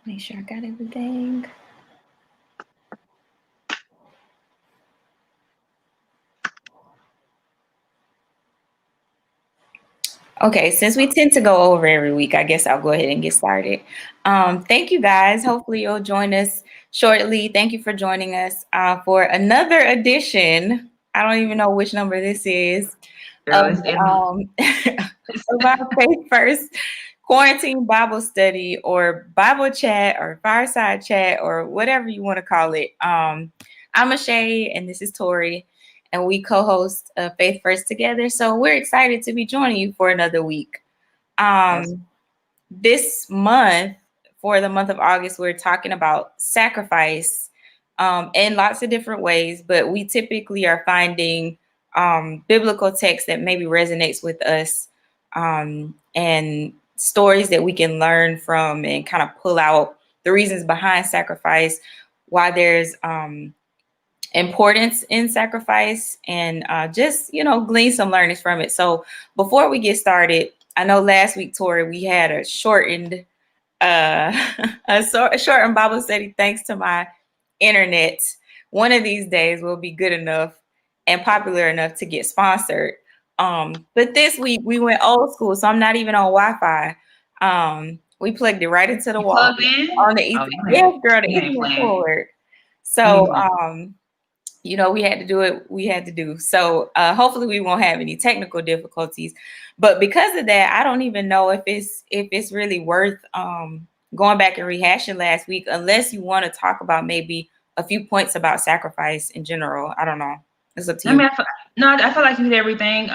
Make sure I got everything. Okay, since we tend to go over every week, I guess I'll go ahead and get started. Thank you guys. Hopefully, you'll join us shortly. Thank you for joining us for another edition. I don't even know which number this is of, Girl, of our Faith First Quarantine Bible Study or Bible Chat or Fireside Chat or whatever you want to call it. I'm Ashay and this is Tori and we co-host Faith First together. So we're excited to be joining you for another week. yes. This month, for the month of August, we're talking about sacrifice in lots of different ways, but we typically are finding biblical text that maybe resonates with us and stories that we can learn from and kind of pull out the reasons behind sacrifice, why there's importance in sacrifice and just glean some learnings from it. So before we get started, I know last week, Tori, we had a shortened a shortened Bible study thanks to my internet. One of these days will be good enough and popular enough to get sponsored. But this week we went old school, so I'm not even on Wi-Fi. We plugged it right into the You wall plugged in? on the Oh, yes, girl, the you ain't Ethernet playing. cord. You So ain't playing. we had to do it. We had to do. So hopefully we won't have any technical difficulties. But because of that, I don't even know if it's really worth going back and rehashing last week, unless you want to talk about maybe a few points about sacrifice in general. I don't know. It's up to I you. mean, no, I feel like you hit everything.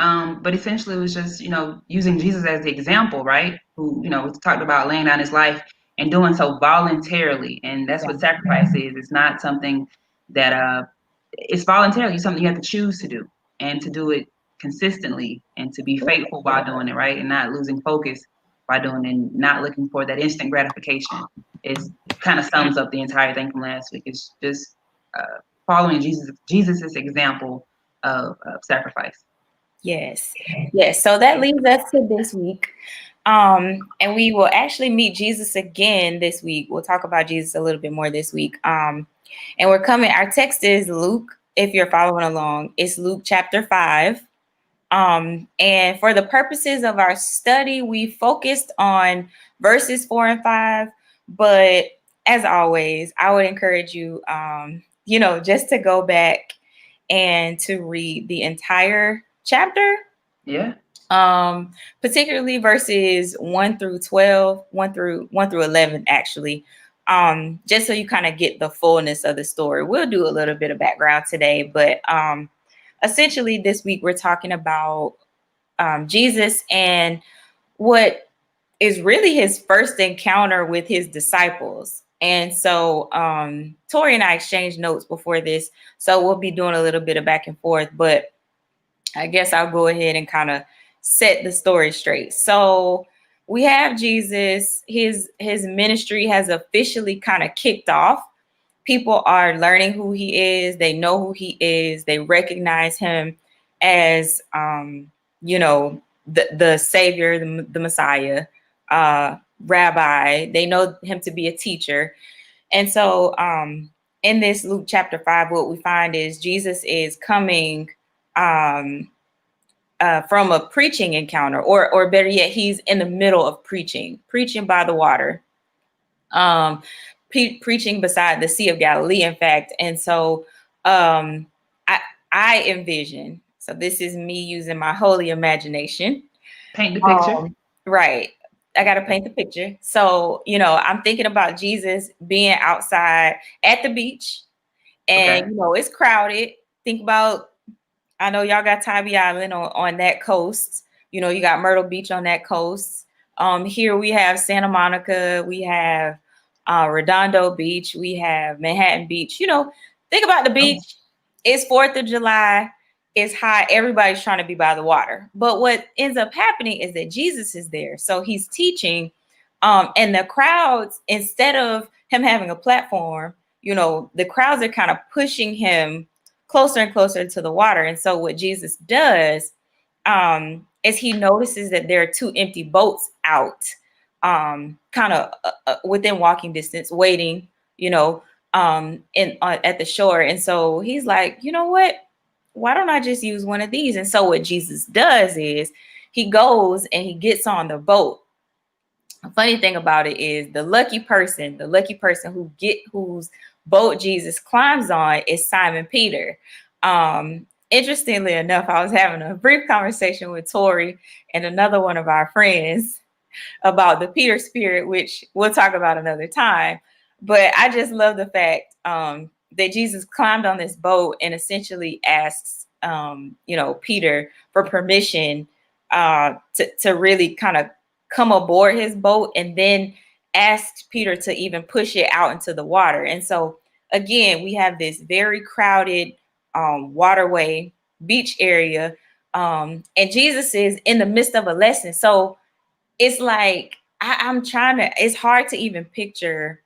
But essentially, it was just using Jesus as the example, right? Who we talked about laying down his life and doing so voluntarily, and that's Yeah. what sacrifice is. It's not something that it's voluntarily. It's something you have to choose to do and to do it consistently and to be faithful while doing it, right? And not losing focus by doing it and not looking for that instant gratification. It kind of sums up the entire thing from last week. It's just following Jesus's example of sacrifice. Yes. Yes. So that leads us to this week. And we will actually meet Jesus again this week. We'll talk about Jesus a little bit more this week. And our text is Luke, if you're following along, it's Luke chapter 5. And for the purposes of our study, we focused on verses 4 and 5. But as always, I would encourage you, just to go back and to read the entire chapter, Yeah. particularly verses 1 through 12, 1 through 11, actually, just so you kind of get the fullness of the story. We'll do a little bit of background today, but essentially this week we're talking about Jesus and what is really his first encounter with his disciples. And so Tori and I exchanged notes before this, so we'll be doing a little bit of back and forth, but I guess I'll go ahead and kind of set the story straight. So we have Jesus, his ministry has officially kind of kicked off. People are learning who he is, they know who he is, they recognize him as the savior, the Messiah, rabbi. They know him to be a teacher. And so in this Luke chapter 5, what we find is Jesus is coming from a preaching encounter, or better yet, he's in the middle of preaching by the water, um, preaching beside the Sea of Galilee, in fact. And so um, I envision, so this is me using my holy imagination. Paint the picture. Right. I got to paint the picture. So, I'm thinking about Jesus being outside at the beach and, Okay. it's crowded. Think about, I know y'all got Tybee Island on that coast. You got Myrtle Beach on that coast. Here we have Santa Monica. We have Redondo Beach. We have Manhattan Beach. Think about the Oh, beach. It's 4th of July. It's hot. Everybody's trying to be by the water. But what ends up happening is that Jesus is there. So he's teaching. And the crowds, instead of him having a platform, the crowds are kind of pushing him closer and closer to the water. And so what Jesus does is he notices that there are two empty boats out kind of within walking distance, waiting, at the shore. And so he's like, you know what? Why don't I just use one of these? And so what Jesus does is he goes and he gets on the boat. The funny thing about it is the lucky person whose boat Jesus climbs on is Simon Peter. Interestingly enough, I was having a brief conversation with Tori and another one of our friends about the Peter spirit, which we'll talk about another time. But I just love the fact that Jesus climbed on this boat and essentially asks, Peter for permission to really kind of come aboard his boat, and then asked Peter to even push it out into the water. And so again, we have this very crowded waterway, beach area, and Jesus is in the midst of a lesson. So it's like it's hard to even picture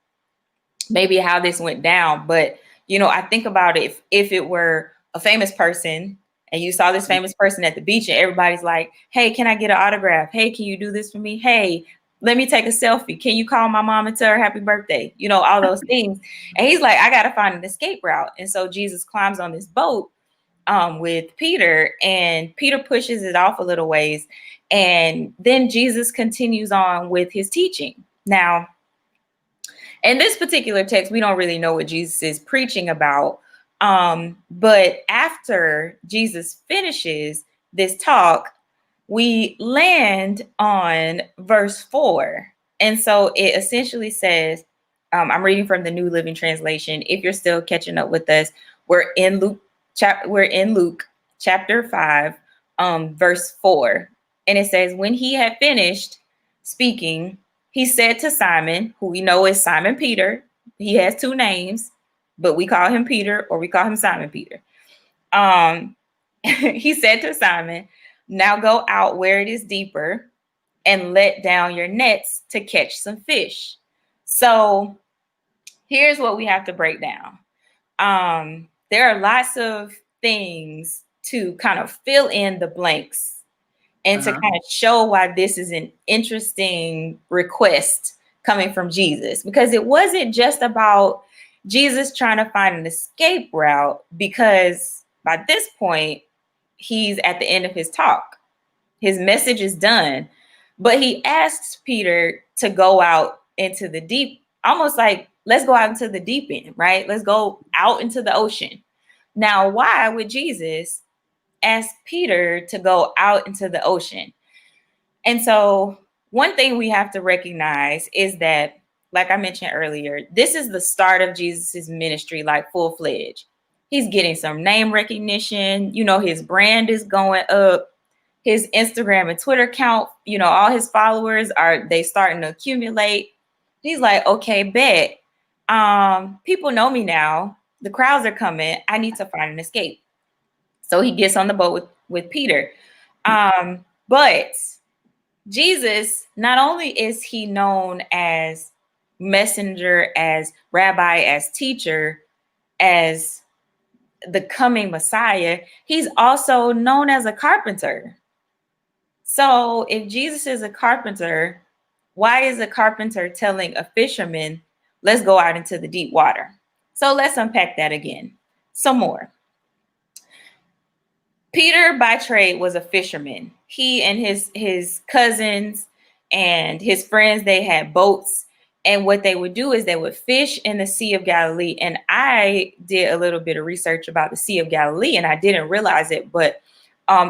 maybe how this went down. But, I think about it, if it were a famous person and you saw this famous person at the beach and everybody's like, hey, can I get an autograph? Hey, can you do this for me? Hey, let me take a selfie. Can you call my mom and tell her happy birthday? All those things. And he's like, I got to find an escape route. And so Jesus climbs on this boat with Peter, and Peter pushes it off a little ways. And then Jesus continues on with his teaching. Now, in this particular text, we don't really know what Jesus is preaching about. But after Jesus finishes this talk, we land on verse 4. And so it essentially says, I'm reading from the New Living Translation. If you're still catching up with us, we're in Luke chapter 5, verse 4. And it says, when he had finished speaking, he said to Simon, who we know is Simon Peter. He has two names, but we call him Peter, or we call him Simon Peter. He said to Simon, now go out where it is deeper and let down your nets to catch some fish. So here's what we have to break down. There are lots of things to kind of fill in the blanks and to kind of show why this is an interesting request coming from Jesus, because it wasn't just about Jesus trying to find an escape route, because by this point, he's at the end of his talk. His message is done, but he asks Peter to go out into the deep, almost like, let's go out into the deep end, right? Let's go out into the ocean. Now, why would Jesus ask Peter to go out into the ocean? And so one thing we have to recognize is that, like I mentioned earlier, this is the start of Jesus's ministry, like full-fledged. He's getting some name recognition. His brand is going up. His Instagram and Twitter account, all his followers they starting to accumulate. He's like, okay, bet. People know me now. The crowds are coming. I need to find an escape. So he gets on the boat with Peter. But Jesus, not only is he known as messenger, as rabbi, as teacher, as the coming Messiah, he's also known as a carpenter. So if Jesus is a carpenter, why is a carpenter telling a fisherman, let's go out into the deep water? So let's unpack that again some more. Peter by trade was a fisherman. He and his cousins and his friends, they had boats. And what they would do is they would fish in the Sea of Galilee. And I did a little bit of research about the Sea of Galilee, and I didn't realize it, but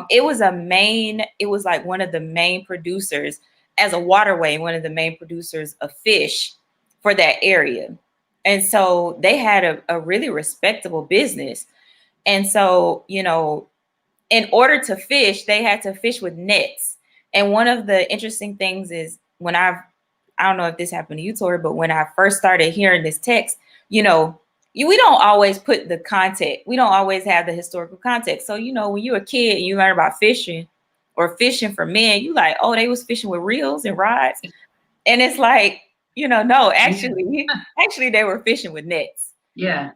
it was like one of the main producers as a waterway, one of the main producers of fish for that area. And so they had a really respectable business. And so, in order to fish, they had to fish with nets. And one of the interesting things is I don't know if this happened to you, Tori, but when I first started hearing this text, we don't always put the context. We don't always have the historical context. So, when you're a kid and you learn about fishing or fishing for men, you like, oh, they was fishing with reels and rods. And it's like, no, actually they were fishing with nets. Yeah.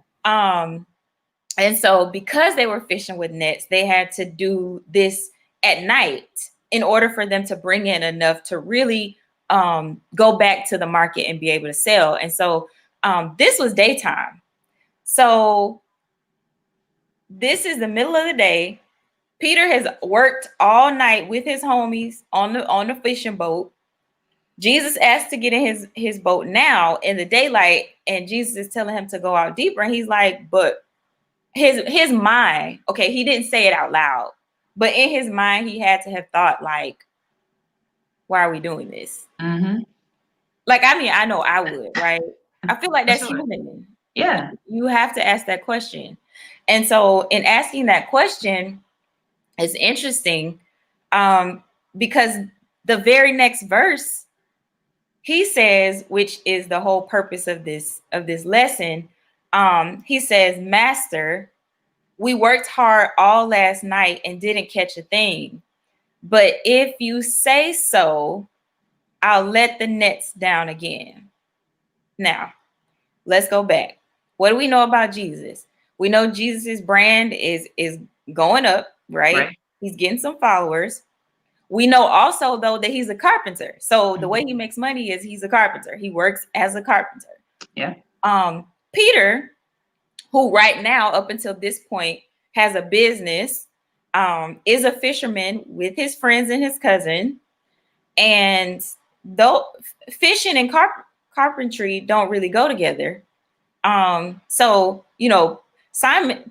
And so because they were fishing with nets, they had to do this at night in order for them to bring in enough to really go back to the market and be able to sell. And so this was daytime. So this is the middle of the day. Peter has worked all night with his homies on the fishing boat. Jesus asked to get in his boat now in the daylight, and Jesus is telling him to go out deeper. And he's like, but his mind, okay, he didn't say it out loud, but in his mind, he had to have thought like, why are we doing this? Mm-hmm. Like, I mean, I know I would, right? I feel like that's human. Yeah. You have to ask that question. And so in asking that question, it's interesting because the very next verse, he says, which is the whole purpose of this lesson, he says, Master, we worked hard all last night and didn't catch a thing. But if you say so, I'll let the nets down again. Now, let's go back. What do we know about Jesus? We know Jesus's brand is going up, right? He's getting some followers. We know also, though, that he's a carpenter. So the way he makes money is he's a carpenter. He works as a carpenter. Yeah. Peter, who right now, up until this point, has a business, is a fisherman with his friends and his cousin. And though fishing and carpentry don't really go together. So,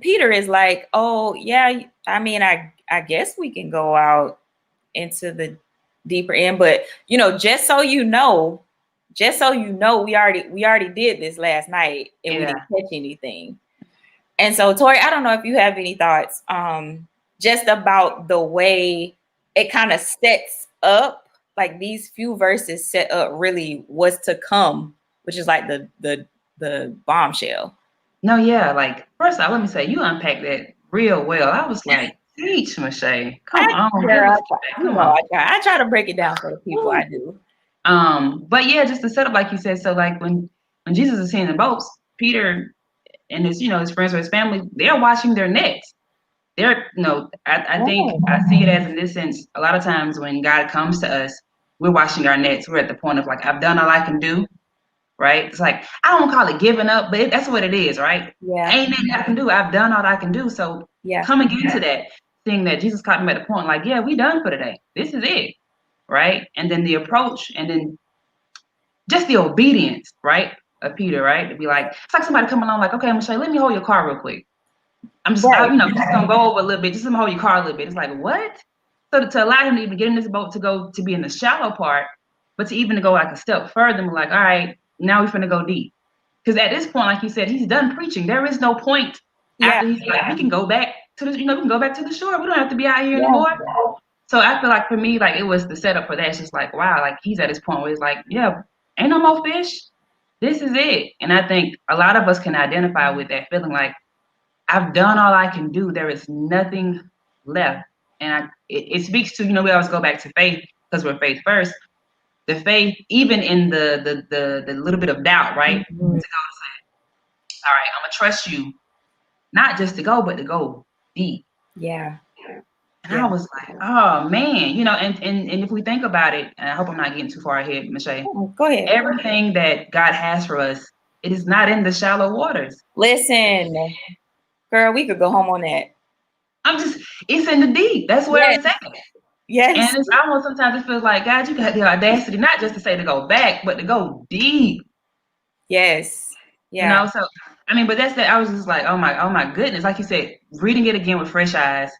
Peter is like, oh, yeah, I mean, I guess we can go out into the deeper end, but just so you know, we already did this last night and we didn't catch anything. And so, Tori, I don't know if you have any thoughts just about the way it kind of sets up, like these few verses set up really what's to come, which is like the bombshell. No, yeah, like first off, let me say you unpacked that real well. I was like, teach, Michelle. Come on, girl, I try to break it down for the people. I do. But yeah, just to set up like you said. So like when Jesus is seeing the boats, Peter and his his friends or his family, they're watching their nets. They're I think I see it as in this sense. A lot of times when God comes to us, we're watching our nets. We're at the point of like, I've done all I can do. Right? It's like, I don't call it giving up, but that's what it is, right? Yeah. Ain't nothing I can do. I've done all I can do. So coming into that, seeing that Jesus caught me at the point, like, yeah, we done for today. This is it, right? And then the approach, and then just the obedience, right, of Peter, right? To be like, it's like somebody coming along, like, okay, Michelle, let me hold your car real quick. I'm just, just gonna go over a little bit, just let me hold your car a little bit. It's like, what? So to allow him to even get in this boat to be in the shallow part, but to even to go like a step further, and like, all right, now we're finna go deep. Because at this point, like you said, he's done preaching. There is no point after he's like, we can go back to the, we can go back to the shore. We don't have to be out here anymore. So I feel like for me, like it was the setup for that. It's just like, wow, like he's at this point where he's like, yeah, ain't no more fish. This is it. And I think a lot of us can identify with that feeling like, I've done all I can do. There is nothing left. And it speaks to, we always go back to faith because we're faith first. The faith, even in the little bit of doubt, right? To go and say, all right, I'm gonna trust you, not just to go, but to go deep. Yeah. And I was like, oh man, and if we think about it, and I hope I'm not getting too far ahead, Michelle. Go ahead. Everything that God has for us, it is not in the shallow waters. Listen, girl, we could go home on that. It's in the deep. That's where it's at. Yes. And it's almost sometimes it feels like, God, you got the audacity, not just to say to go back, but to go deep. Yes. Yeah. So I mean, but that's that. I was just like, oh my goodness. Like you said, reading it again with fresh eyes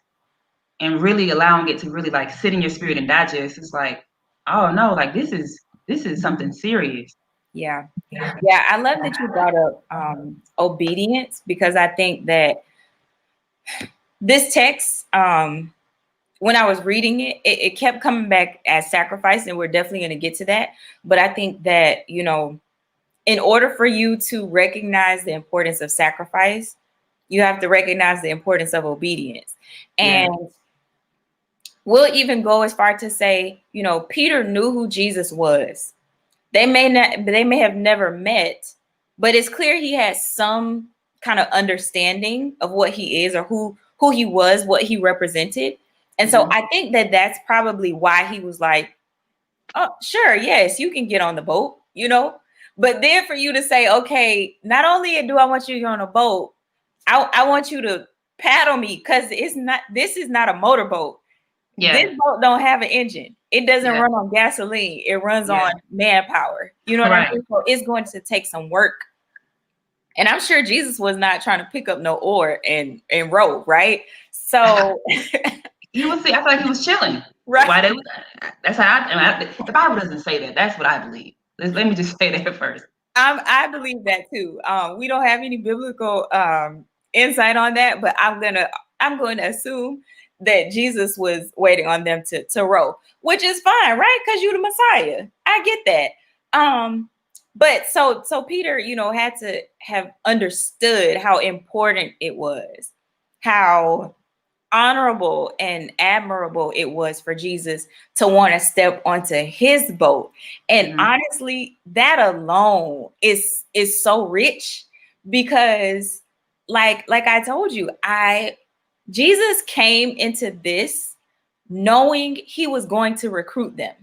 and really allowing it to really like sit in your spirit and digest. It's like, oh no, like this is something serious. Yeah. I love that you brought up obedience, because I think that this text, when I was reading it, it kept coming back as sacrifice, and we're definitely going to get to that. But I think that, in order for you to recognize the importance of sacrifice, you have to recognize the importance of obedience. And we'll even go as far to say, Peter knew who Jesus was. They may have never met, but it's clear he has some kind of understanding of what he is, or who he was, what he represented. And so I think that that's probably why he was like, Oh, sure, yes, you can get on the boat, but then for you to say, okay, not only do I want you to get on a boat, I want you to paddle me, because this is not a motorboat. This Yeah. boat don't have an engine. It doesn't Yeah. run on gasoline. It runs Yeah. on manpower. You know what I Right. mean? So it's going to take some work. And I'm sure Jesus was not trying to pick up no oar and row, right? So He was. I feel like he was chilling. right. Why they? That's how the Bible doesn't say that. That's what I believe. Let me just say that first. I believe that too. We don't have any biblical insight on that, but I'm going to assume that Jesus was waiting on them to row, which is fine, right? Because you're the Messiah. I get that. But so Peter, had to have understood how important it was, how honorable and admirable it was for Jesus to want to step onto his boat. And honestly, that alone is so rich, because like I told you, Jesus came into this knowing he was going to recruit them,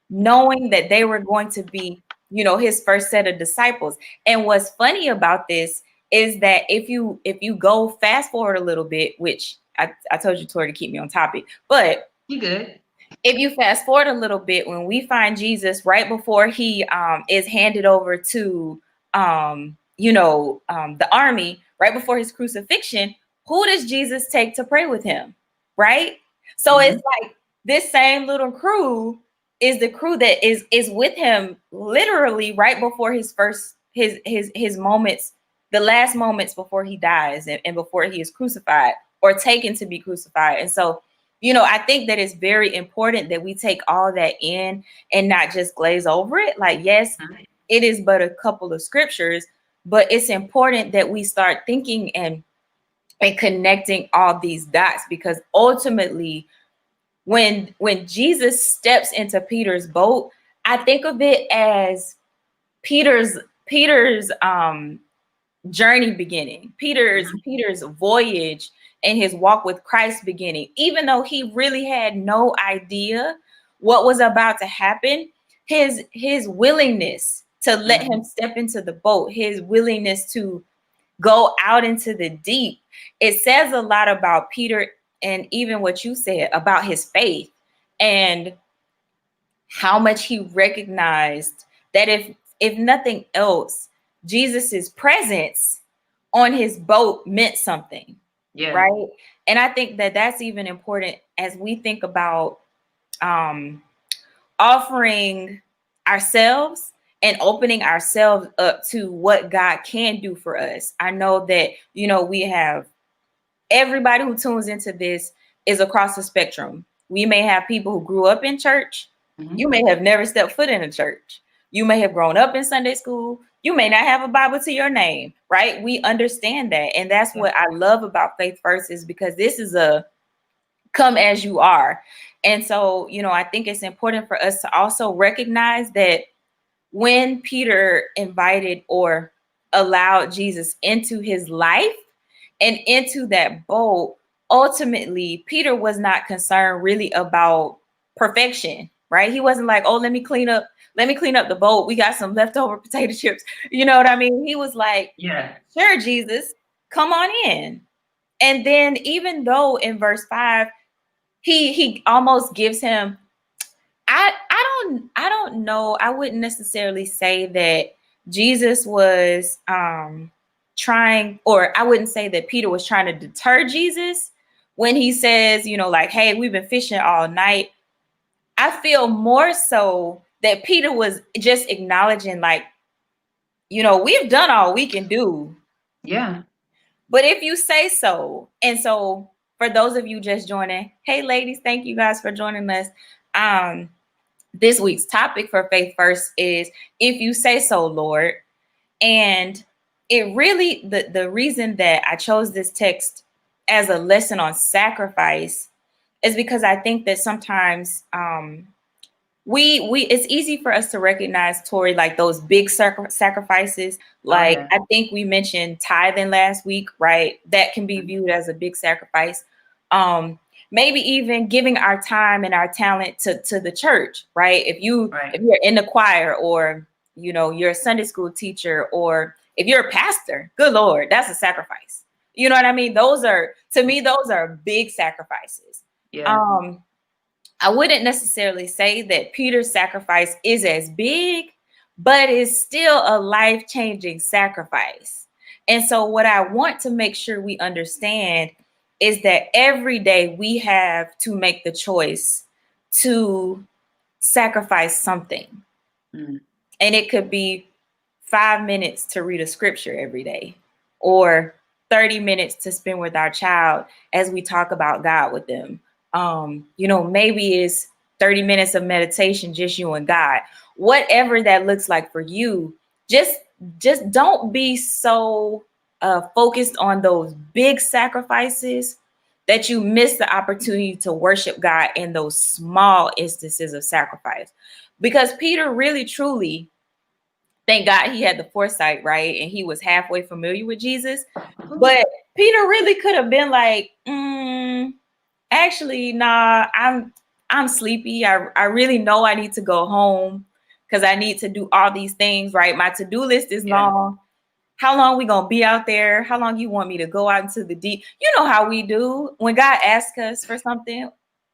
knowing that they were going to be, his first set of disciples. And what's funny about this is that if you go fast forward a little bit, which I told you, Tori, to keep me on topic, but You good? if you fast forward a little bit, when we find Jesus right before he is handed over to the army, right before his crucifixion, who does Jesus take to pray with him? Right? So it's like this same little crew is the crew that is with him literally right before his first his moments, the last moments before he dies and before he is crucified or taken to be crucified. And so I think that it's very important that we take all that in and not just glaze over it. Like, yes, it is but a couple of scriptures, but it's important that we start thinking and connecting all these dots, because ultimately, when Jesus steps into Peter's boat, I think of it as Peter's journey beginning, Peter's voyage and his walk with Christ beginning. Even though he really had no idea what was about to happen, his willingness to let him step into the boat, his willingness to go out into the deep, it says a lot about Peter, and even what you said about his faith and how much he recognized that if nothing else, Jesus's presence on his boat meant something. Yeah. Right. And I think that that's even important as we think about offering ourselves and opening ourselves up to what God can do for us. I know that, we have everybody who tunes into this is across the spectrum. We may have people who grew up in church. You may have never stepped foot in a church. You may have grown up in Sunday school. You may not have a Bible to your name, right? We understand that. And that's what I love about Faith First, is because this is a come as you are. And so, I think it's important for us to also recognize that when Peter invited or allowed Jesus into his life and into that boat, ultimately, Peter was not concerned really about perfection, right? He wasn't like, oh, let me clean up the boat. We got some leftover potato chips. You know what I mean? He was like, yeah, sure, Jesus, come on in. And then even though in verse 5, he almost gives him, I don't know. I wouldn't necessarily say that Jesus was trying, or I wouldn't say that Peter was trying to deter Jesus when he says, like, hey, we've been fishing all night. I feel more so that Peter was just acknowledging, like, we've done all we can do. Yeah. But if you say so. And so for those of you just joining, hey ladies, thank you guys for joining us. This week's topic for Faith First is if you say so, Lord. And it really, the reason that I chose this text as a lesson on sacrifice is because I think that sometimes we it's easy for us to recognize, Tori, like those big sacrifices. Like, I think we mentioned tithing last week, right? That can be viewed as a big sacrifice. maybe even giving our time and our talent to the church, right? If you're in the choir, or you're a Sunday school teacher, or if you're a pastor, good Lord, that's a sacrifice. You know what I mean? Those are big sacrifices. Yeah. I wouldn't necessarily say that Peter's sacrifice is as big, but it's still a life-changing sacrifice. And so what I want to make sure we understand is that every day we have to make the choice to sacrifice something. And it could be 5 minutes to read a scripture every day, or 30 minutes to spend with our child as we talk about God with them. Maybe it's 30 minutes of meditation, just you and God. Whatever that looks like for you, just don't be so focused on those big sacrifices that you miss the opportunity to worship God in those small instances of sacrifice. Because Peter really, truly, thank God he had the foresight, right? And he was halfway familiar with Jesus. But Peter really could have been like, actually, nah, I'm sleepy. I really know I need to go home because I need to do all these things, right? My to-do list is long. How long we gonna be out there? How long you want me to go out into the deep? You know how we do when God asks us for something,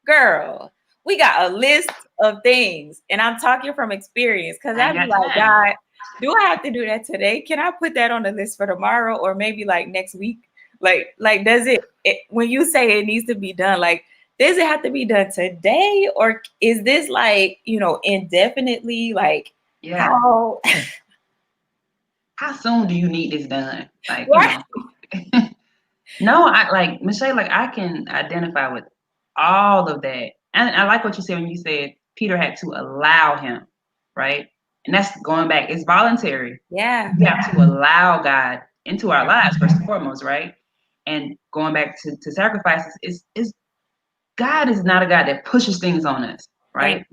girl. We got a list of things, and I'm talking from experience because I'd be like, God, do I have to do that today? Can I put that on the list for tomorrow, or maybe like next week? Like does it when you say it needs to be done, like, does it have to be done today, or is this like, indefinitely? Like, how soon do you need this done? Like, right. No, I like Michelle, like I can identify with all of that. And I like what you said when you said Peter had to allow him, right? And that's going back, it's voluntary. Yeah. We have to allow God into our lives first and foremost, right? And going back to sacrifices, is God is not a God that pushes things on us, right?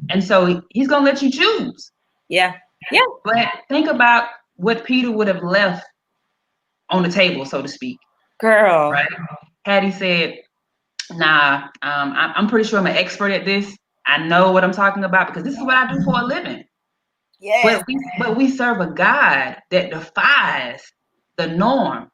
And so he's gonna let you choose. Yeah. But think about what Peter would have left on the table, so to speak. Girl. Right? Had he said, nah, I'm pretty sure I'm an expert at this. I know what I'm talking about because this is what I do for a living. Yes. But we serve a God that defies the norm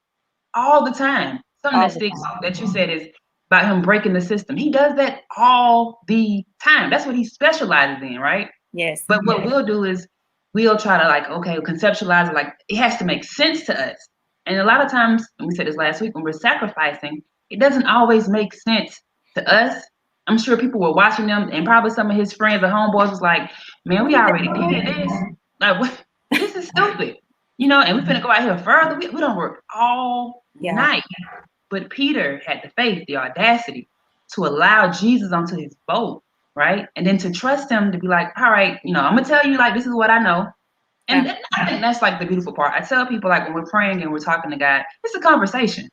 all the time. Something that sticks that you said is about him breaking the system. He does that all the time. That's what he specializes in, right? Yes. But what we'll do is we'll try to like, okay, conceptualize it like it has to make sense to us. And a lot of times, and we said this last week, when we're sacrificing, it doesn't always make sense to us. I'm sure people were watching them, and probably some of his friends or homeboys was like, man, we already did this. Like, what? This is stupid. And we're finna go out here further. We don't work all night. But Peter had the faith, the audacity to allow Jesus onto his boat, right? And then to trust him to be like, all right, I'm gonna tell you, like, this is what I know. And I think that's like the beautiful part. I tell people, like, when we're praying and we're talking to God, it's a conversation.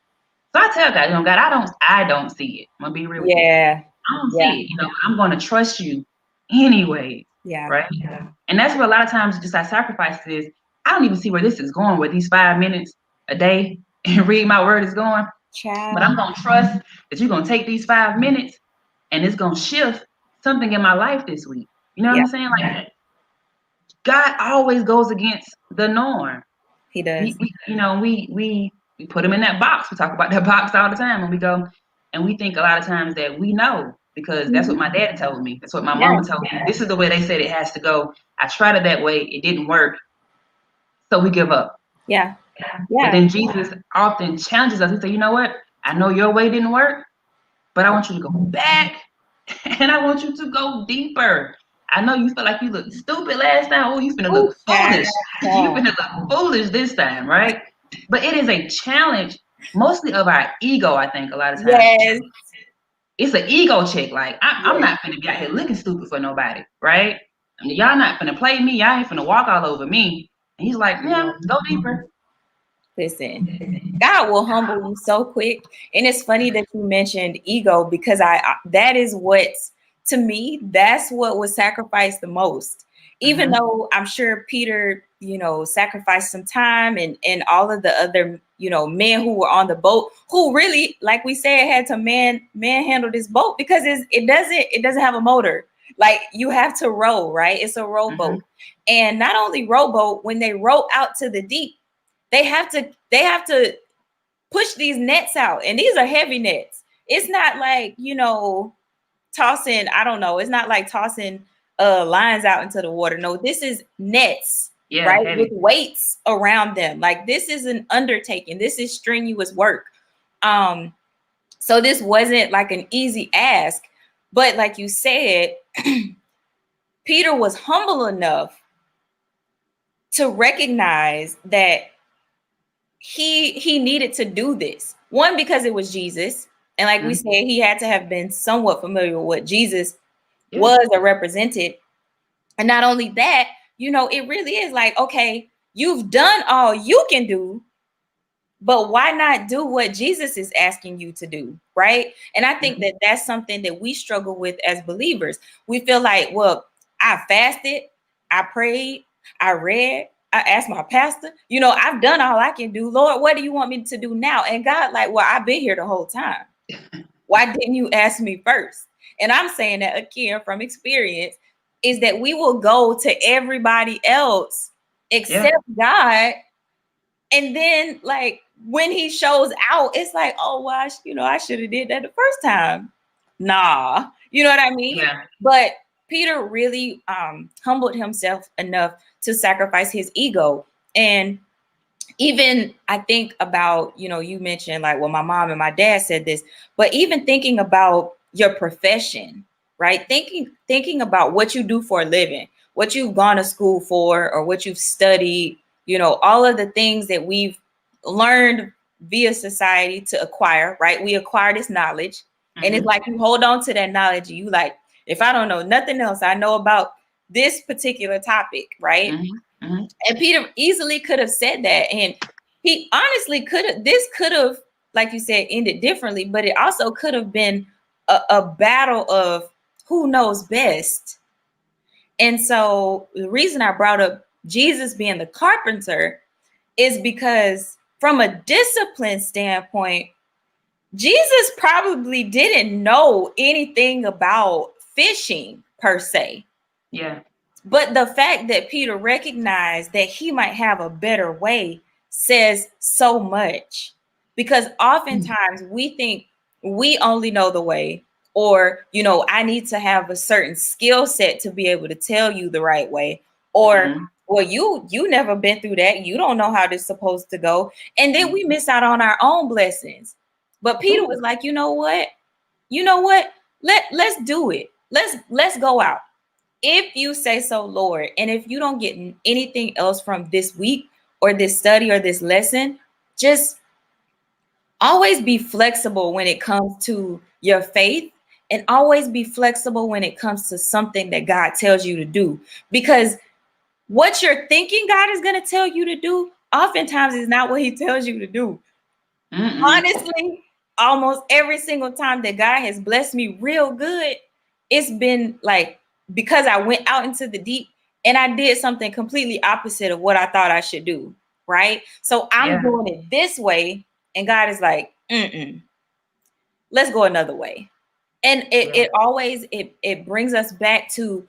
So I tell God, God, I don't see it. I'm gonna be real with you. I don't see it. I'm gonna trust you anyway. Yeah. Right. Yeah. And that's what a lot of times just our sacrifices is. I don't even see where this is going, where these 5 minutes a day and read my word is going. Child. But I'm gonna trust that you're gonna take these 5 minutes and it's gonna shift something in my life this week. You know what I'm saying? Like, God always goes against the norm. He does. We put him in that box. We talk about that box all the time when we go, and we think a lot of times that we know because that's what my dad told me. That's what my mama told me. This is the way they said it has to go. I tried it that way. It didn't work. So we give up. Yeah. But then Jesus often challenges us. He said, you know what? I know your way didn't work, but I want you to go back and I want you to go deeper. I know you felt like you looked stupid last time. Oh, you finna look foolish. You finna look foolish this time, right? But it is a challenge, mostly of our ego, I think, a lot of times. Yes. It's an ego check. Like, I'm not finna be out here looking stupid for nobody, right? I mean, y'all not finna play me. Y'all ain't finna walk all over me. And he's like, yeah, go deeper. Listen, God will humble you so quick. And it's funny that you mentioned ego because that is what, to me, that's what was sacrificed the most. Even though I'm sure Peter, sacrificed some time and all of the other, men who were on the boat, who really, like we said, had to manhandle this boat because it doesn't have a motor. Like, you have to row, right? It's a rowboat. And not only rowboat, when they row out to the deep, they have to push these nets out. And these are heavy nets. It's not like, tossing, I don't know, it's not like tossing lines out into the water. No, this is nets, right? Heavy. With weights around them. Like, this is an undertaking. This is strenuous work. So this wasn't like an easy ask, but like you said, Peter was humble enough to recognize that he needed to do this. One, because it was Jesus. And like we said, he had to have been somewhat familiar with what Jesus was or represented. And not only that, it really is like, okay, you've done all you can do, but why not do what Jesus is asking you to do, right? And I think that that's something that we struggle with as believers. We feel like, well, I fasted, I prayed, I read, I asked my pastor, I've done all I can do. Lord, what do you want me to do now? And God, like, well, I've been here the whole time. Why didn't you ask me first? And I'm saying that again from experience, is that we will go to everybody else except God. And then, like, when he shows out, it's like, oh, well, I should have did that the first time. Nah, you know what I mean? Yeah. But Peter really humbled himself enough to sacrifice his ego. And even I think about, you mentioned like, well, my mom and my dad said this, but even thinking about your profession, right? Thinking about what you do for a living, what you've gone to school for, or what you've studied, all of the things that we've learned via society to acquire, right? We acquire this knowledge. And it's like you hold on to that knowledge. You like, if I don't know nothing else, I know about this particular topic, right? And Peter easily could have said that. And he honestly this could have, like you said, ended differently, but it also could have been a battle of who knows best. And so the reason I brought up Jesus being the carpenter is because from a discipline standpoint, Jesus probably didn't know anything about fishing per se. Yeah. But the fact that Peter recognized that he might have a better way says so much, because oftentimes we think we only know the way, or, I need to have a certain skill set to be able to tell you the right way, or, well, you never been through that. You don't know how this is supposed to go. And then we miss out on our own blessings. But Peter was like, you know what? Let's do it. Let's go out. If you say so, Lord, and if you don't get anything else from this week or this study or this lesson, just always be flexible when it comes to your faith, and always be flexible when it comes to something that God tells you to do. Because what you're thinking God is going to tell you to do, oftentimes is not what he tells you to do. Honestly, almost every single time that God has blessed me real good, it's been like, because I went out into the deep and I did something completely opposite of what I thought I should do, right? So I'm doing it this way, and God is like, let's go another way. And it always brings us back to,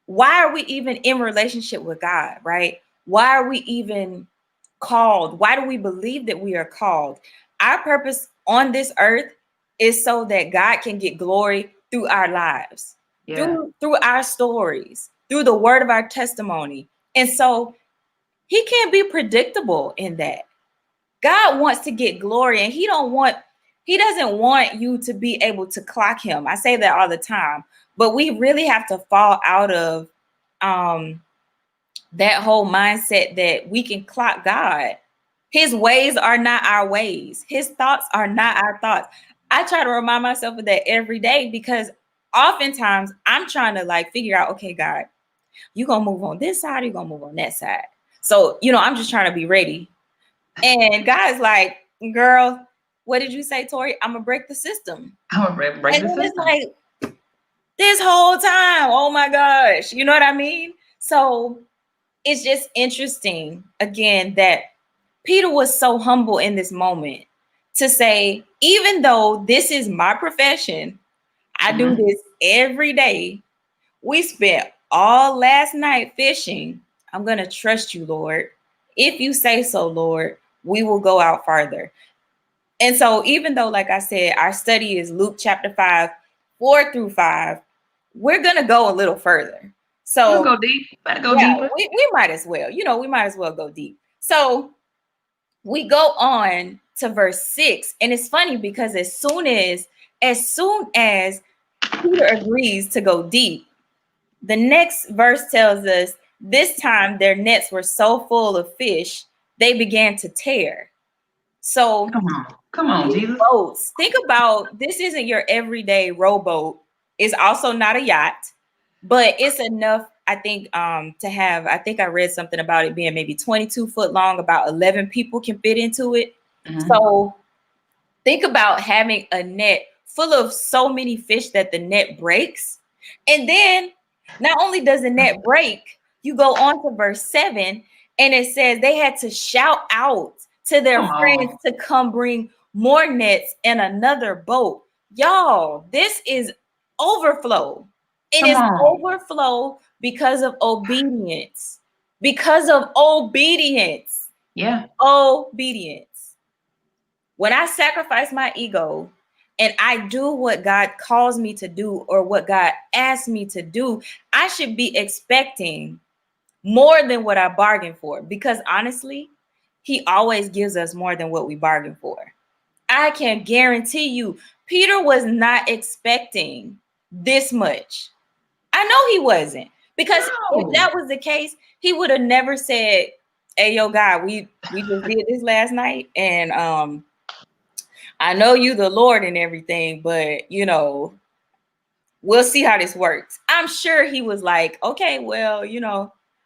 why are we even in relationship with God, right? Why are we even called? Why do we believe that we are called? Our purpose on this earth is so that God can get glory through our lives. Through our stories, through the word of our testimony. And so he can't be predictable in that. God wants to get glory, and he doesn't want you to be able to clock him. I say that all the time, but we really have to fall out of that whole mindset that we can clock God. His ways are not our ways. His thoughts are not our thoughts. I try to remind myself of that every day, because oftentimes I'm trying to like figure out, okay, God, you gonna move on this side, or you gonna move on that side. So, I'm just trying to be ready. And God's like, girl, what did you say, Tori? I'm gonna break the system. I'm gonna break the system. It's like, this whole time, oh my gosh, you know what I mean? So it's just interesting again that Peter was so humble in this moment to say, even though this is my profession, I do this every day. We spent all last night fishing. I'm going to trust you, Lord. If you say so, Lord, we will go out farther. And so, even though, like I said, our study is Luke chapter 5, 4 through 5, we're going to go a little further. So, we'll go deep. Better go yeah, deeper. we might as well, we might as well go deep. So, we go on to verse 6. And it's funny because as soon as Peter agrees to go deep, the next verse tells us this time their nets were so full of fish, they began to tear. So come on, Jesus. Boats. Think about, this isn't your everyday rowboat. It's also not a yacht, but it's enough, I think, to have, I think I read something about it being maybe 22 foot long, about 11 people can fit into it. So think about having a net full of so many fish that the net breaks. And then not only does the net break, you go on to verse 7, and it says they had to shout out to their friends to come bring more nets and another boat. Y'all, this is overflow. It is overflow because of obedience. Because of obedience. Yeah. Obedience. When I sacrifice my ego and I do what God calls me to do or what God asks me to do, I should be expecting more than what I bargained for, because honestly, he always gives us more than what we bargained for. I can guarantee you, Peter was not expecting this much. I know he wasn't, because if that was the case, he would have never said, hey, yo, God, we just did this last night, and I know you the Lord and everything, but we'll see how this works. I'm sure he was like, okay, well,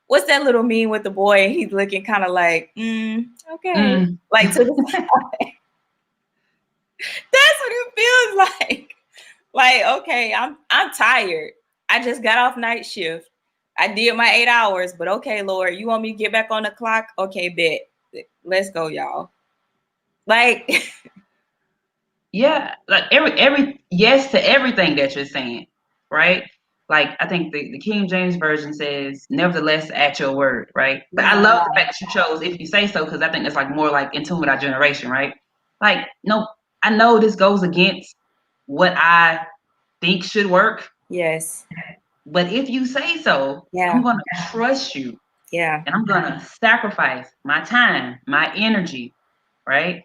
what's that little meme with the boy? And he's looking kind of like, okay. Like to the side. That's what it feels like. Like, okay, I'm tired. I just got off night shift. I did my 8 hours, but okay, Lord, you want me to get back on the clock? Okay, bet. Let's go, y'all. Like, yeah, like every yes to everything that you're saying, right? Like I think the King James Version says, nevertheless at your word, right? But I love the fact that you chose if you say so, because I think it's like more like in tune with our generation, right? Like, no, I know this goes against what I think should work. Yes. But if you say so, I'm gonna trust you. Yeah. And I'm gonna sacrifice my time, my energy, right?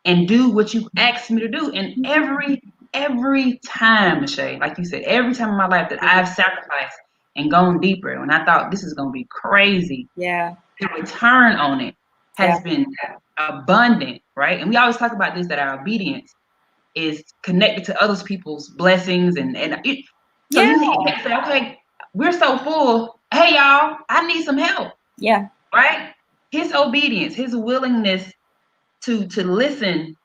And do what you asked me to do. And every time, Michelle, like you said, every time in my life that I've sacrificed and gone deeper, when I thought this is gonna be crazy, the return on it has been abundant, right? And we always talk about this, that our obedience is connected to other people's blessings, and it. So you can't say, okay, we're so full. Hey, y'all, I need some help. Yeah. Right? His obedience, his willingness to listen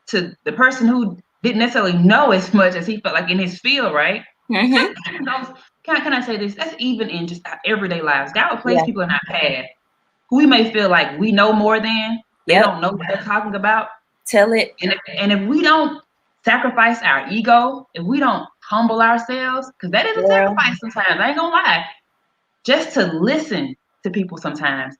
to the person who didn't necessarily know as much as he felt like in his field, right? Mm-hmm. Can I say this? That's even in just our everyday lives. God will place people in our path who we may feel like we know more than. They don't know what they're talking about. Tell it. And if we don't sacrifice our ego, if we don't humble ourselves, because that is a sacrifice sometimes, I ain't gonna lie. Just to listen to people sometimes.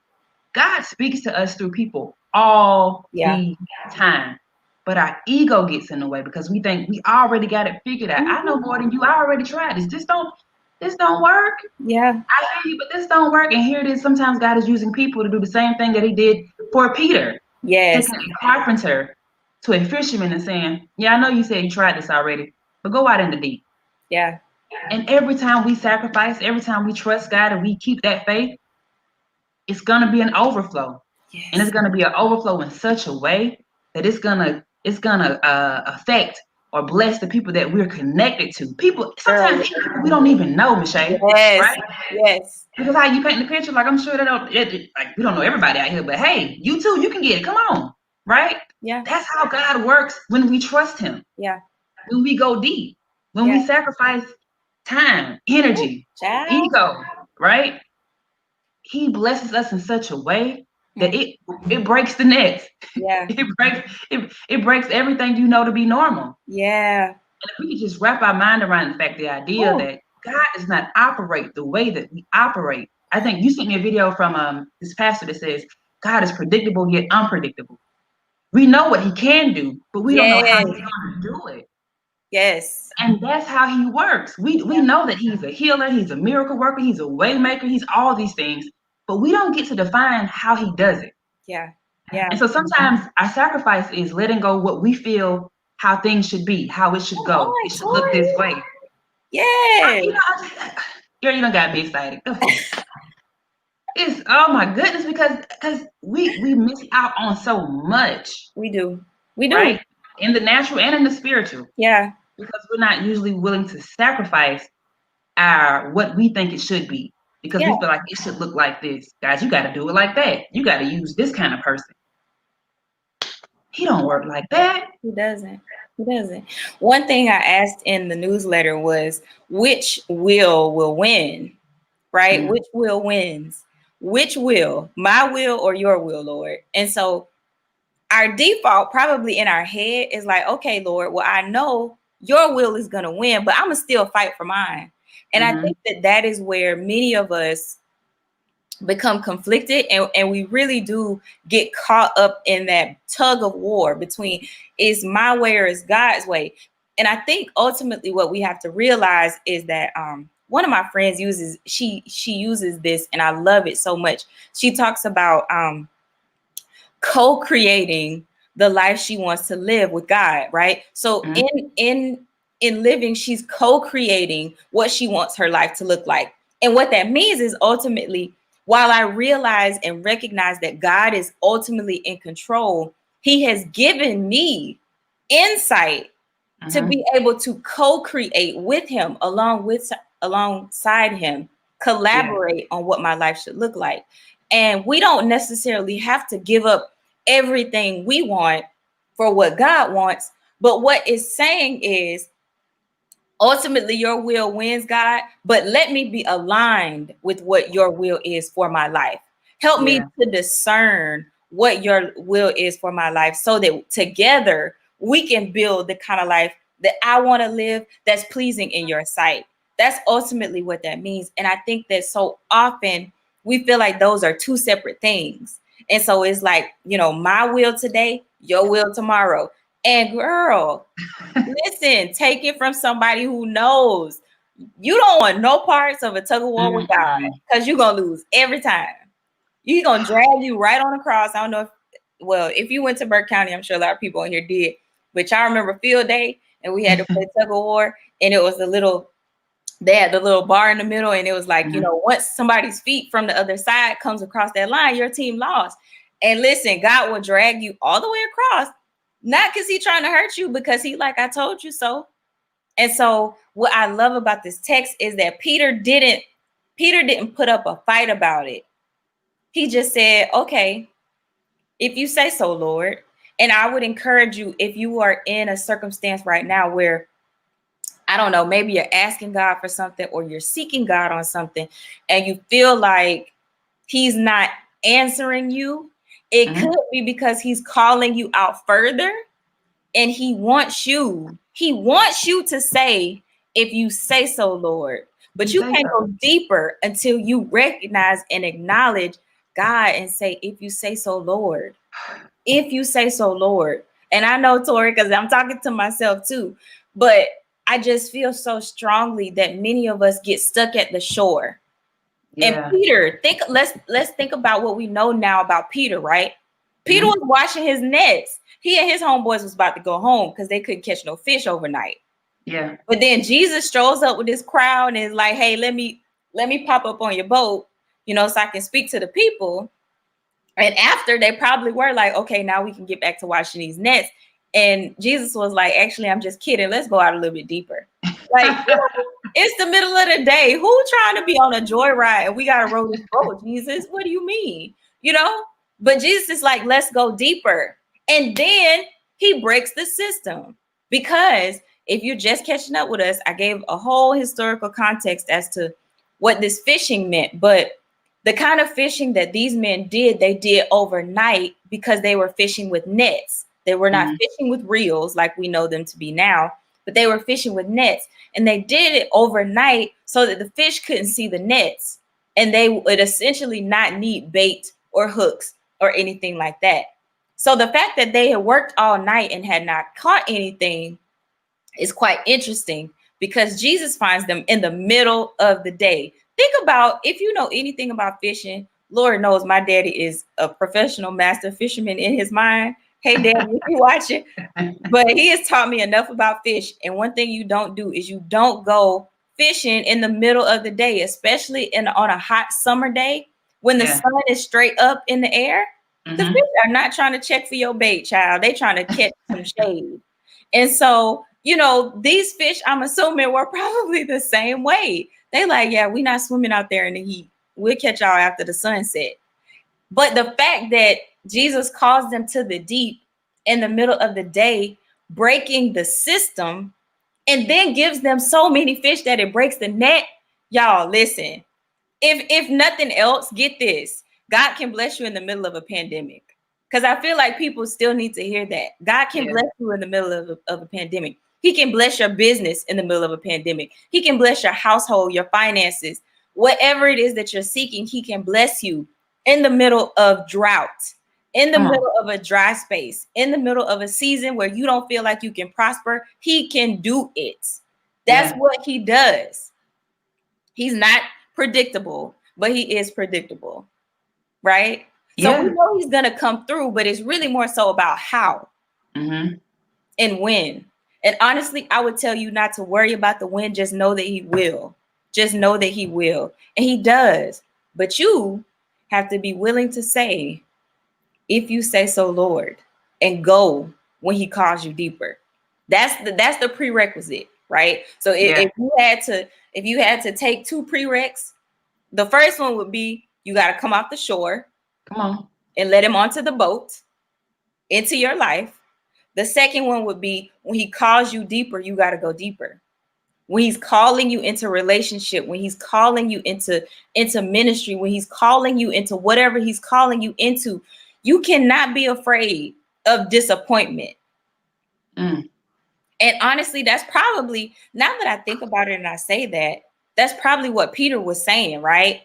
God speaks to us through people all the time. But our ego gets in the way because we think we already got it figured out. I know more than you. I already tried this. This don't work. Yeah. I hear you, but this don't work. And here it is. Sometimes God is using people to do the same thing that he did for Peter. Yes. Taking a carpenter to a fisherman and saying, yeah, I know you said you tried this already, but go out in the deep. Yeah. And every time we sacrifice, every time we trust God and we keep that faith, it's going to be an overflow. Yes. And it's going to be an overflow in such a way that it's going to affect or bless the people that we're connected to. People, sometimes we don't even know, Michelle. Yes. Right? Yes. Because how you paint the picture, like I'm sure they don't, like we don't know everybody out here, but hey, you too, you can get it. Come on. Right? Yeah. That's how God works when we trust him. Yeah. When we go deep. When we sacrifice time, energy, ego, right? he blesses us in such a way that it breaks the nets. Yeah. It breaks everything you know to be normal. Yeah. And if we could just wrap our mind around the fact, the idea that God does not operate the way that we operate. I think you sent me a video from this pastor that says God is predictable yet unpredictable. We know what he can do, but we don't know how he's going to do it. Yes. And that's how he works. We know that he's a healer, he's a miracle worker, he's a way maker, he's all these things, but we don't get to define how he does it. Yeah. Yeah. And so sometimes our sacrifice is letting go what we feel how things should be, how it should go. It should look this way. Yeah. Girl, you don't got me excited. It's, oh my goodness, because we miss out on so much. We do. Right? In the natural and in the spiritual. Yeah. Because we're not usually willing to sacrifice our what we think it should be. Because we feel like it should look like this. Guys, you got to do it like that. You got to use this kind of person. He don't work like that. He doesn't. He doesn't. One thing I asked in the newsletter was, which will win? Right? Mm-hmm. Which will wins? Which will? My will or your will, Lord? And so our default probably in our head is like, okay, Lord, well, I know your will is going to win, but I'm going to still fight for mine. And I think that is where many of us become conflicted, and we really do get caught up in that tug of war between is my way or is God's way. And I think ultimately what we have to realize is that one of my friends uses this, and I love it so much. She talks about co-creating the life she wants to live with God, right? So in living, she's co-creating what she wants her life to look like. And what that means is ultimately, while I realize and recognize that God is ultimately in control, he has given me insight to be able to co-create with him, alongside him, collaborate on what my life should look like. And we don't necessarily have to give up everything we want for what God wants. But what it's saying is, ultimately, your will wins, God, but let me be aligned with what your will is for my life. Help me to discern what your will is for my life so that together we can build the kind of life that I want to live that's pleasing in your sight. That's ultimately what that means. And I think that so often we feel like those are two separate things. And so it's like, my will today, your will tomorrow. And girl, listen, take it from somebody who knows you don't want no parts of a tug of war with God, because you're going to lose every time. He's going to drag you right on across. I don't know if you went to Burke County, I'm sure a lot of people in here did, but y'all remember field day, and we had to play tug of war, and it was they had the little bar in the middle, and it was like, once somebody's feet from the other side comes across that line, your team lost. And listen, God will drag you all the way across, not because he's trying to hurt you, because he like, I told you so. And so what I love about this text is that Peter didn't put up a fight about it. He just said, okay, if you say so, Lord. And I would encourage you, if you are in a circumstance right now where, I don't know, maybe you're asking God for something, or you're seeking God on something, and you feel like he's not answering you, it could be because he's calling you out further, and he wants you to say, if you say so, Lord. But you can't go deeper until you recognize and acknowledge God and say, if you say so, Lord. If you say so, Lord. And I know, Tori, because I'm talking to myself too, but I just feel so strongly that many of us get stuck at the shore. And Peter, let's think about what we know now about Peter, right? Peter was washing his nets. He and his homeboys was about to go home because they couldn't catch no fish overnight. Yeah. But then Jesus strolls up with this crowd and is like, hey, let me pop up on your boat, so I can speak to the people. And after, they probably were like, okay, now we can get back to washing these nets. And Jesus was like, actually, I'm just kidding. Let's go out a little bit deeper. Like, it's the middle of the day. Who trying to be on a joyride and we got to row this boat, Jesus? What do you mean? But Jesus is like, let's go deeper. And then he breaks the system, because if you're just catching up with us, I gave a whole historical context as to what this fishing meant. But The kind of fishing that these men did, they did overnight because they were fishing with nets. They were not fishing with reels like we know them to be now, but they were fishing with nets. And they did it overnight so that the fish couldn't see the nets. And they would essentially not need bait or hooks or anything like that. So the fact that they had worked all night and had not caught anything is quite interesting, because Jesus finds them in the middle of the day. Think about, if you know anything about fishing, Lord knows my daddy is a professional master fisherman in his mind. Hey, Daddy, if you watching, but he has taught me enough about fish. And one thing you don't do is you don't go fishing in the middle of the day, especially on a hot summer day when the sun is straight up in the air. The fish are not trying to check for your bait, child. They trying to catch some shade. And so, these fish, I'm assuming, were probably the same way. They like, yeah, we're not swimming out there in the heat. We'll catch y'all after the sunset. But the fact that Jesus calls them to the deep in the middle of the day, breaking the system, and then gives them so many fish that it breaks the net. Y'all, listen, if nothing else, get this. God can bless you in the middle of a pandemic. Because I feel like people still need to hear that. God can bless you in the middle of a pandemic. He can bless your business in the middle of a pandemic. He can bless your household, your finances, whatever it is that you're seeking. He can bless you in the middle of drought, in the middle of a dry space, in the middle of a season where you don't feel like you can prosper. He can do it. That's what he does. He's not predictable, but he is predictable, right? So we know he's going to come through, but it's really more so about how and when. And honestly, I would tell you not to worry about the when. Just know that he will. Just know that he will. And he does. But you have to be willing to say, if you say so, Lord, and go when he calls you deeper. That's the prerequisite, right? So if you had to take two prereqs, the first one would be you got to come off the shore. Come on. And let him onto the boat into your life. The second one would be when he calls you deeper, you got to go deeper. When he's calling you into relationship, when he's calling you into ministry, when he's calling you into whatever he's calling you into, you cannot be afraid of disappointment. And honestly, that's probably, now that I think about it and I say that, that's probably what Peter was saying, right?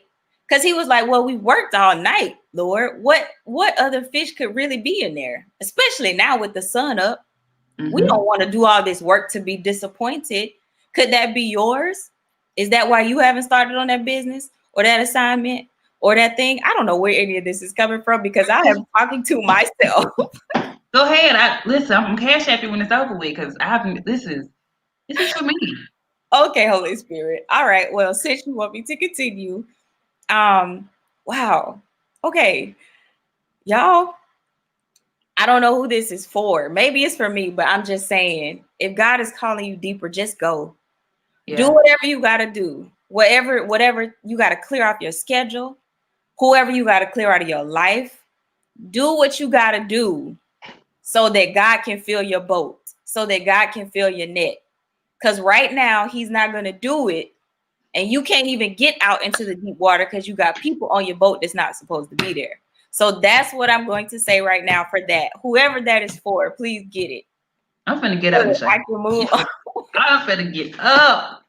Because he was like, well, we worked all night, Lord. What other fish could really be in there? Especially now with the sun up. We don't want to do all this work to be disappointed. Could that be yours? Is that why you haven't started on that business or that assignment or that thing? I don't know where any of this is coming from because I am talking to myself. Go ahead. Listen, I'm Cash App you when it's over with because this is for me. Okay, Holy Spirit. All right. Well, since you want me to continue, wow. Okay. Y'all, I don't know who this is for. Maybe it's for me, but I'm just saying, if God is calling you deeper, just go. Do whatever you got to do. Whatever you got to clear off your schedule, whoever you got to clear out of your life, do what you got to do so that God can fill your boat, so that God can fill your net. Because right now, he's not going to do it. And you can't even get out into the deep water because you got people on your boat that's not supposed to be there. So that's what I'm going to say right now for that. Whoever that is for, please get it. I'm finna get up. I can move on. I'm finna get up.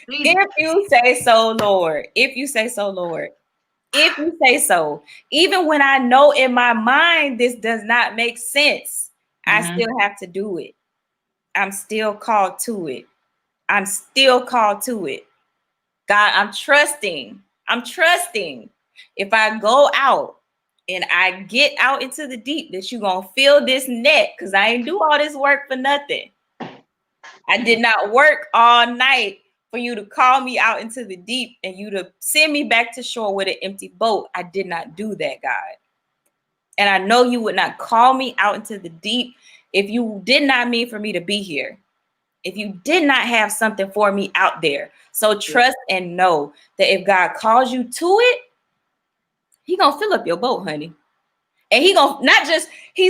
If you say so, Lord. If you say so, Lord. If you say so. Even when I know in my mind this does not make sense, I still have to do it. I'm still called to it. I'm still called to it. God, I'm trusting. If I go out and I get out into the deep, that you're going to fill this net because I ain't do all this work for nothing. I did not work all night for you to call me out into the deep and you to send me back to shore with an empty boat. I did not do that, God. And I know you would not call me out into the deep if you did not mean for me to be here. If you did not have something for me out there. So trust and know that if God calls you to it, he gonna fill up your boat, honey. And he's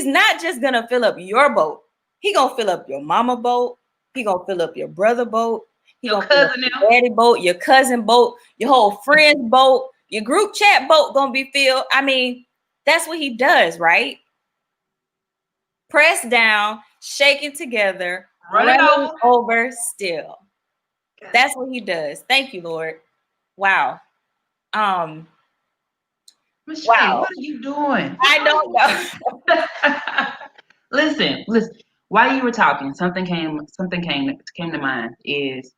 not just gonna fill up your boat. He gonna fill up your mama boat. He gonna fill up your brother boat. He Your gonna fill cousin your now. daddy boat, your cousin boat, your whole friend's boat, your group chat boat gonna be filled. I mean, that's what he does, right? Pressed down, shaken together, Run it running over. over still. That's what he does. Thank you, Lord. Wow. Michelle, Wow. what are you doing? I don't know. Listen. While you were talking, something came to mind. Is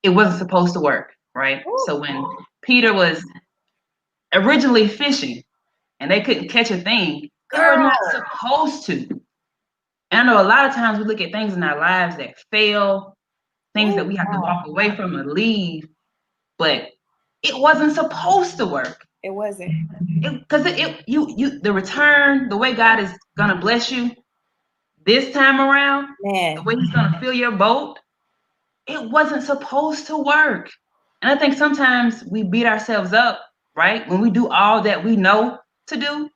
it wasn't supposed to work, right? So when Peter was originally fishing and they couldn't catch a thing, they were not supposed to. And I know a lot of times we look at things in our lives that fail, things that we have to walk away from or leave, but it wasn't supposed to work. It wasn't. Because the return, the way God is gonna bless you this time around, Man. the way He's gonna fill your boat, it wasn't supposed to work. And I think sometimes we beat ourselves up, right? When we do all that we know to do,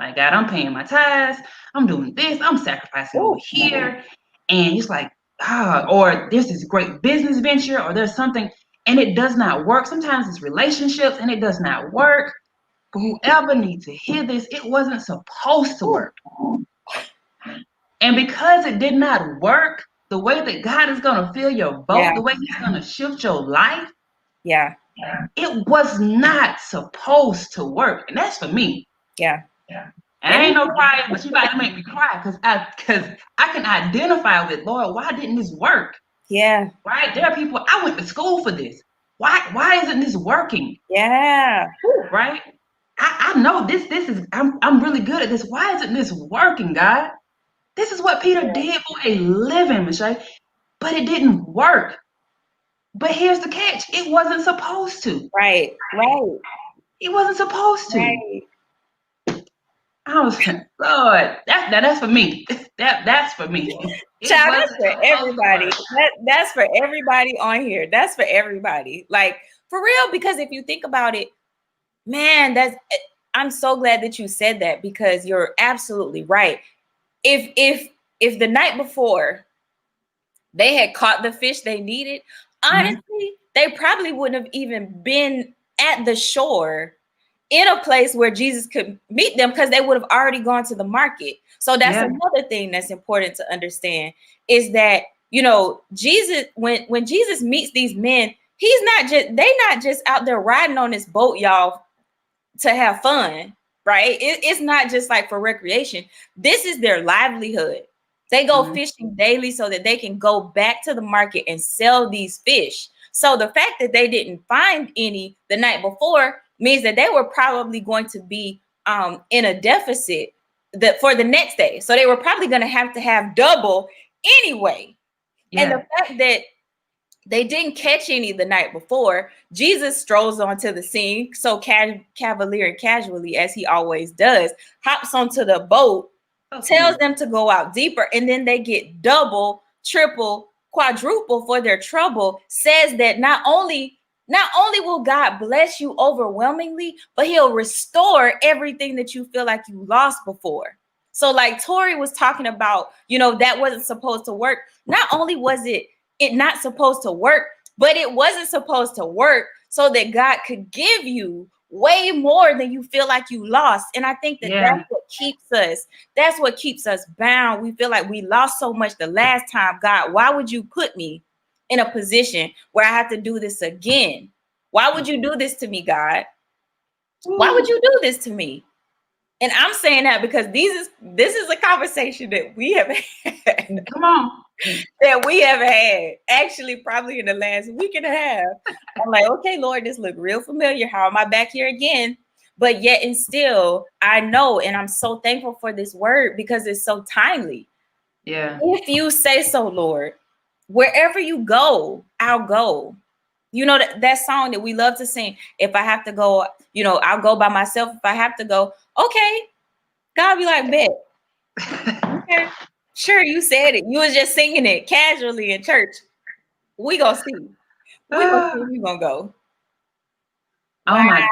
like God, I'm paying my tithes, I'm doing this, I'm sacrificing over here, and it's like, or there's this great business venture, or there's something, and it does not work. Sometimes it's relationships, and it does not work. But whoever needs to hear this, it wasn't supposed to work. And because it did not work, the way that God is going to fill your boat, the way He's going to shift your life, it was not supposed to work. And that's for me. Yeah. And I ain't no crying, but you got to make me cry because I can identify with, Lord, why didn't this work? Yeah. Right? There are people, I went to school for this. Why isn't this working? Yeah. Right? I know this is I'm really good at this. Why isn't this working, God? This is what Peter did for a living, Michelle. But it didn't work. But here's the catch. It wasn't supposed to. Right. It wasn't supposed to. Right. I was like, Lord, that's for me. That's for me. Child, that's for everybody. That's for everybody on here. That's for everybody. Like, for real, because if you think about it, man, I'm so glad that you said that, because you're absolutely right. If the night before they had caught the fish they needed, honestly, they probably wouldn't have even been at the shore in a place where Jesus could meet them, because they would have already gone to the market. So that's another thing that's important to understand, is that, Jesus, when Jesus meets these men, they're not just out there riding on this boat, y'all, to have fun, right? It's not just like for recreation. This is their livelihood. They go fishing daily so that they can go back to the market and sell these fish. So the fact that they didn't find any the night before means that they were probably going to be in a deficit for the next day. So they were probably going to have double anyway. Yeah. And the fact that they didn't catch any the night before, Jesus strolls onto the scene so cavalier and casually, as he always does, hops onto the boat, tells them to go out deeper, and then they get double, triple, quadruple for their trouble. Says that not only will God bless you overwhelmingly, but He'll restore everything that you feel like you lost before. So, like Tori was talking about, that wasn't supposed to work. Not only was it not supposed to work, but it wasn't supposed to work so that God could give you way more than you feel like you lost. And I think that that's what keeps us bound. We feel like we lost so much the last time. God, why would you put me in a position where I have to do this again? Why would you do this to me, God? Why would you do this to me? And I'm saying that because this is a conversation that we have had. Come on. That we have had, actually, probably in the last week and a half. I'm like, okay, Lord, this look real familiar. How am I back here again? But yet and still, I know, and I'm so thankful for this word because it's so timely. Yeah. If you say so, Lord, wherever you go, I'll go. You know that song that we love to sing. If I have to go, I'll go by myself. If I have to go, okay. God be like, bet. Okay. Sure, you said it. You was just singing it casually in church. We gonna see. We gonna go. Wow.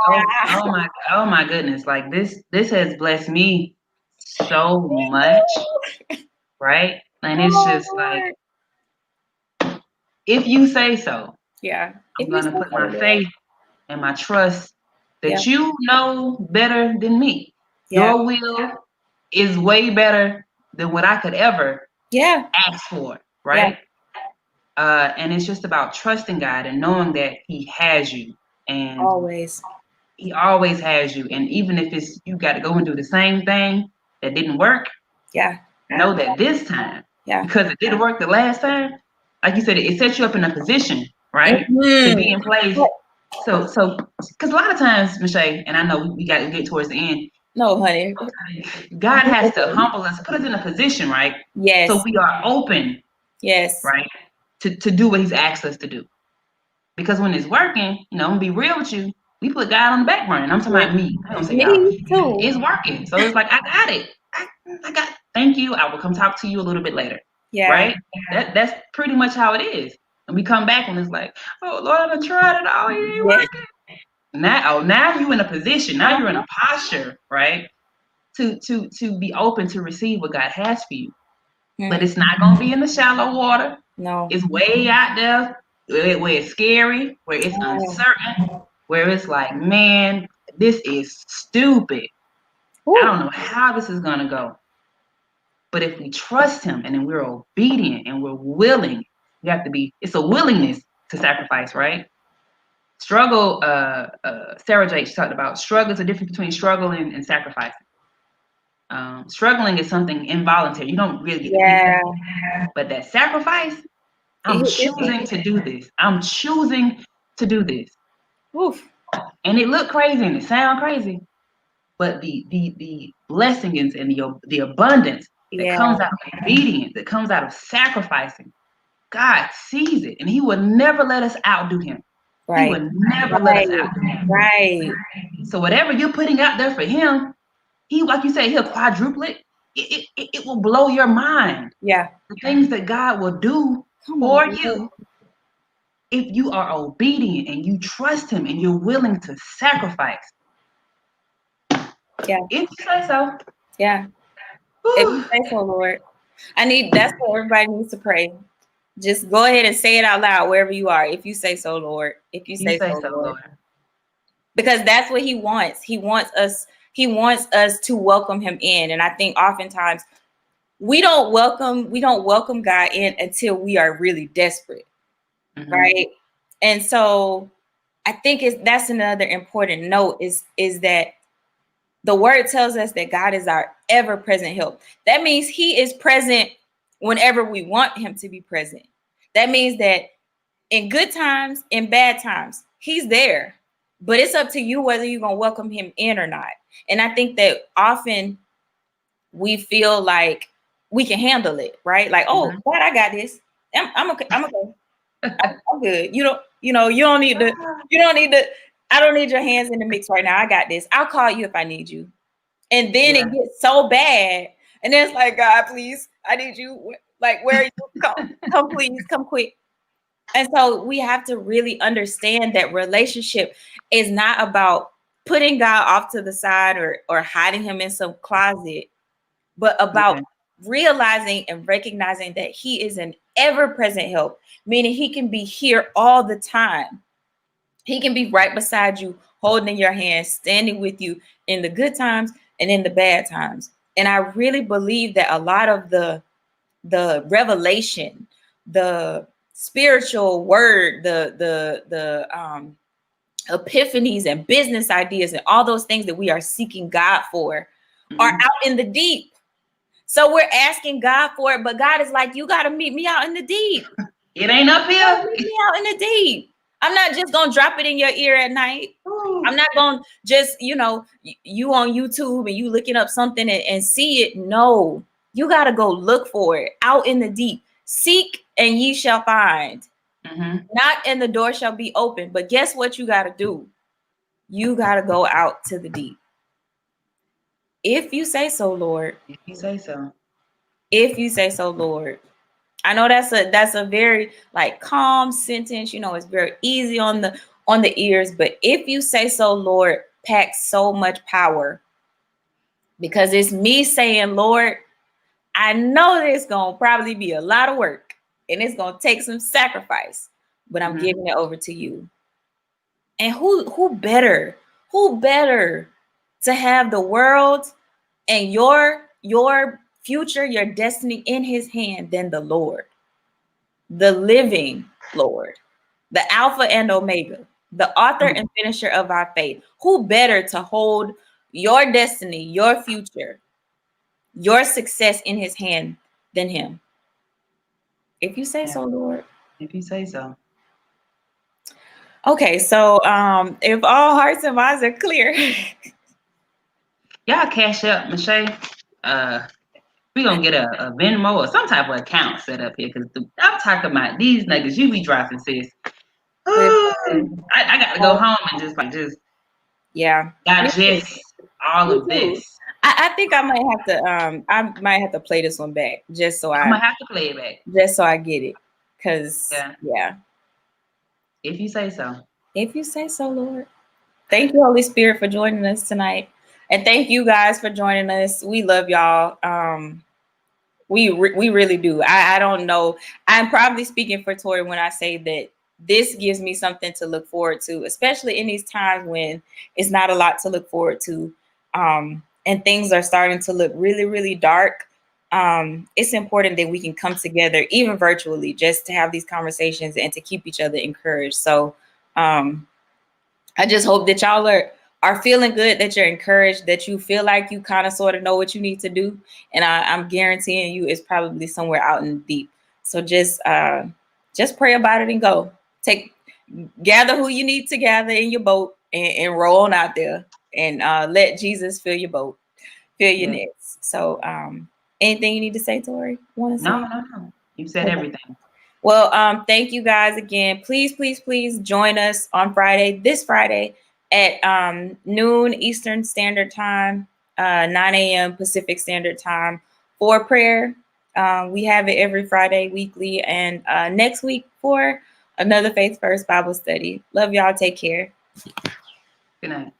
Oh my goodness! Like this has blessed me so much, right? And it's just like if you say so, Yeah. I'm If you going say to put so, my Lord. faith and my trust Yeah. that you know better than me. Yeah. Your will is way better than what I could ever Yeah. ask for, right? And it's just about trusting God and knowing that He has you, and Always. He always has you. And even if it's you got to go and do the same thing that didn't work, Yeah. know that this time, Yeah. because it didn't work the last time, like you said, it sets you up in a position, right, to be in place. So, because a lot of times, Michelle, and I know we got to get towards the end. No, honey. God has to humble us, put us in a position, right? Yes. So we are open, Yes. right, to do what He's asked us to do. Because when it's working, I'm gonna be real with you. We put God on the back burner. I'm talking about me. I don't say y'all. Me too. It's working. So it's like I got it. I got. Thank you. I will come talk to you a little bit later. Yeah. Right. That's pretty much how it is. And we come back and it's like, oh Lord, I tried it all. It ain't working. Now you in a position. Now you're in a posture, right? To be open to receive what God has for you. But it's not gonna be in the shallow water. No. It's way out there where it's scary, where it's uncertain, where it's like, man, this is stupid. Ooh. I don't know how this is gonna go. But if we trust Him and then we're obedient and we're willing, we have to be. It's a willingness to sacrifice, right? Struggle. Sarah Jake talked about struggle. Is a difference between struggle and sacrificing. Struggling is something involuntary. You don't really get to pick that. But that sacrifice, I'm choosing to do this. I'm choosing to do this. Oof. And it look crazy and it sound crazy, but the blessings and the abundance that comes out of obedience, that comes out of sacrificing, God sees it, and He will never let us outdo Him. Right. He will never let us outdo Him. Right. So whatever you're putting out there for Him, He, like you said, He'll quadruple it. It will blow your mind. Yeah. The things that God will do for you if you are obedient and you trust Him and you're willing to sacrifice. Yeah. If you say so. Yeah. If you say so, Lord. That's what everybody needs to pray. Just go ahead and say it out loud wherever you are. If you say so, Lord. If you say so, Lord. Because that's what He wants. He wants us to welcome Him in. And I think oftentimes we don't welcome God in until we are really desperate. Mm-hmm. Right. And so I think that's another important note is that the word tells us that God is our ever-present help. That means He is present whenever we want Him to be present. That means that in good times, in bad times, He's there. But it's up to you whether you're going to welcome Him in or not. And I think that often we feel like we can handle it, right? Like, oh, God, I got this. I'm okay. I'm good. You don't need to, I don't need your hands in the mix right now. I got this. I'll call you if I need you. And then it gets so bad. And then it's like, God, please, I need you. Like, where are you? Come, please, come quick. And so we have to really understand that relationship is not about putting God off to the side or hiding Him in some closet, but about realizing and recognizing that He is an ever-present help, meaning He can be here all the time. He can be right beside you, holding your hand, standing with you in the good times and in the bad times. And I really believe that a lot of the revelation, the spiritual word, the epiphanies and business ideas and all those things that we are seeking God for are out in the deep. So we're asking God for it, but God is like, you got to meet me out in the deep. It ain't up here. Meet me out in the deep. I'm not just going to drop it in your ear at night. I'm not going to just, you on YouTube and you looking up something and see it. No, you got to go look for it out in the deep. Seek and ye shall find. Knock and the door shall be open. But guess what you got to do? You got to go out to the deep. If you say so, Lord. If you say so. If you say so, Lord. I know that's a very like calm sentence, it's very easy on the ears, but if you say so, Lord, packs so much power, because it's me saying, Lord, I know there's gonna probably be a lot of work, and it's gonna take some sacrifice, but I'm giving it over to you. And who better to have the world and your future, your destiny in his hand than the Lord, the living Lord, the Alpha and Omega, the author and finisher of our faith. Who better to hold your destiny, your future, your success in his hand than him? If you say so, Lord. If you say so. Okay, so if all hearts and minds are clear. Y'all cash up, Michelle. We gonna get a Venmo or some type of account set up here, because I'm talking about these niggas you be dropping, sis. I gotta go home and just digest all of this. I think I might have to play this one back just so I'm gonna have to play it back. Just so I get it. Cause If you say so. If you say so, Lord. Thank you, Holy Spirit, for joining us tonight. And thank you guys for joining us. We love y'all. We really do. I don't know. I'm probably speaking for Tori when I say that this gives me something to look forward to, especially in these times when it's not a lot to look forward to, and things are starting to look really, really dark. It's important that we can come together, even virtually, just to have these conversations and to keep each other encouraged. So I just hope that y'all are feeling good, that you're encouraged, that you feel like you kind of sort of know what you need to do. And I'm guaranteeing you it's probably somewhere out in the deep. So just pray about it and go. Gather who you need to gather in your boat and roll on out there and let Jesus fill your boat, fill your nets. So anything you need to say, Tori? No. You said everything. Well, thank you guys again. Please join us on this Friday at noon Eastern Standard Time, 9 a.m. Pacific Standard Time for prayer. We have it every Friday weekly, and next week for another Faith First Bible study. Love y'all. Take care. Good night.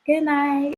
Good night.